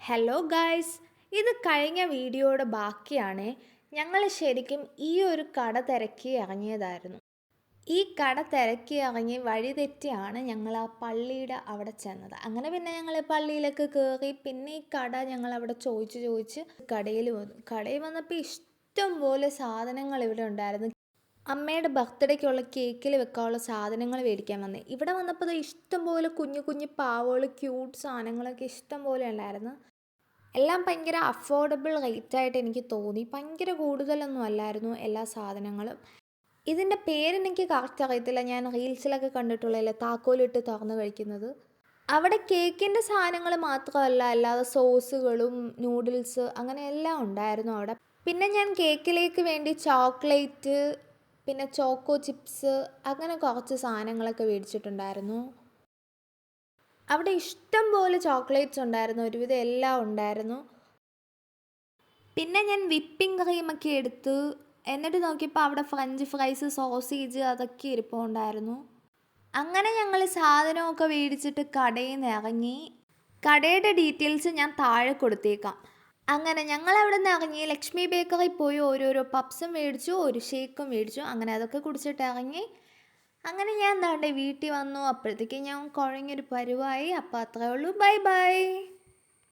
Hello guys, ഇത് കഴിഞ്ഞ വീഡിയോയുടെ ബാക്കിയാണ്. ഞങ്ങൾ ശരിക്കും ഈ ഒരു കട തിരക്കി ഇറങ്ങിയതായിരുന്നു. ഈ കട തിരക്കി ഇറങ്ങി വഴി തെറ്റിയാണ് ഞങ്ങൾ ആ പള്ളിയുടെ അവിടെ ചെന്നത്. അങ്ങനെ പിന്നെ ഞങ്ങൾ പള്ളിയിലേക്ക് കയറി. പിന്നെ ഈ കട ഞങ്ങൾ അവിടെ ചോദിച്ച് കടയിൽ വന്നു. കടയിൽ വന്നപ്പോൾ ഇഷ്ടം പോലെ സാധനങ്ങൾ ഇവിടെ ഉണ്ടായിരുന്നു. അമ്മയുടെ ബർത്ത്ഡേക്കുള്ള കേക്കിൽ വെക്കാനുള്ള സാധനങ്ങൾ മേടിക്കാൻ വന്നേ. ഇവിടെ വന്നപ്പോൾ ഇഷ്ടം പോലെ കുഞ്ഞു കുഞ്ഞു പാവകൾ, ക്യൂട്ട് സാധനങ്ങളൊക്കെ ഇഷ്ടം പോലെ ഉണ്ടായിരുന്നു. എല്ലാം ഭയങ്കര അഫോർഡബിൾ റേറ്റായിട്ട് എനിക്ക് തോന്നി. ഭയങ്കര കൂടുതലൊന്നും അല്ലായിരുന്നു എല്ലാ സാധനങ്ങളും. ഇതിൻ്റെ പേരെനിക്ക് കറക്റ്റ് അറിയത്തില്ല. ഞാൻ റീൽസിലൊക്കെ കണ്ടിട്ടുള്ളതല്ലേ താക്കോലിട്ട് തുറന്ന് കഴിക്കുന്നത്. അവിടെ കേക്കിൻ്റെ സാധനങ്ങൾ മാത്രമല്ല, അല്ലാതെ സോസുകളും നൂഡിൽസ് അങ്ങനെ എല്ലാം ഉണ്ടായിരുന്നു അവിടെ. പിന്നെ ഞാൻ കേക്കിലേക്ക് വേണ്ടി ചോക്ലേറ്റ്, പിന്നെ ചോക്കോ ചിപ്സ് അങ്ങനെ കുറച്ച് സാധനങ്ങളൊക്കെ മേടിച്ചിട്ടുണ്ടായിരുന്നു. അവിടെ ഇഷ്ടം പോലെ ചോക്ലേറ്റ്സ് ഉണ്ടായിരുന്നു, ഒരുവിധം എല്ലാം ഉണ്ടായിരുന്നു. പിന്നെ ഞാൻ വിപ്പിംഗ് ക്രീമൊക്കെ എടുത്ത് എന്നിട്ട് നോക്കിയപ്പോൾ അവിടെ ഫ്രഞ്ച് ഫ്രൈസ്, സോസേജ് അതൊക്കെ ഇരിപ്പുണ്ടായിരുന്നു. അങ്ങനെ ഞങ്ങൾ സാധനമൊക്കെ മേടിച്ചിട്ട് കടയിൽ നിന്ന് ഇറങ്ങി. കടയുടെ ഡീറ്റെയിൽസ് ഞാൻ താഴെ കൊടുത്തേക്കാം. അങ്ങനെ ഞങ്ങൾ അവിടെ നിന്ന് ഇറങ്ങി ലക്ഷ്മി ബേക്കറി പോയി ഓരോരോ പപ്സും മേടിച്ചു, ഒരു ഷേക്കും മേടിച്ചു. അങ്ങനെ അതൊക്കെ കുടിച്ചിട്ട് ഇറങ്ങി. അങ്ങനെ ഞാൻ വീട്ടിൽ വന്നു. അപ്പോഴത്തേക്ക് ഞാൻ കുഴഞ്ഞൊരു പരുവായി. അപ്പോൾ അത്രേ ഉള്ളൂ. Bye bye.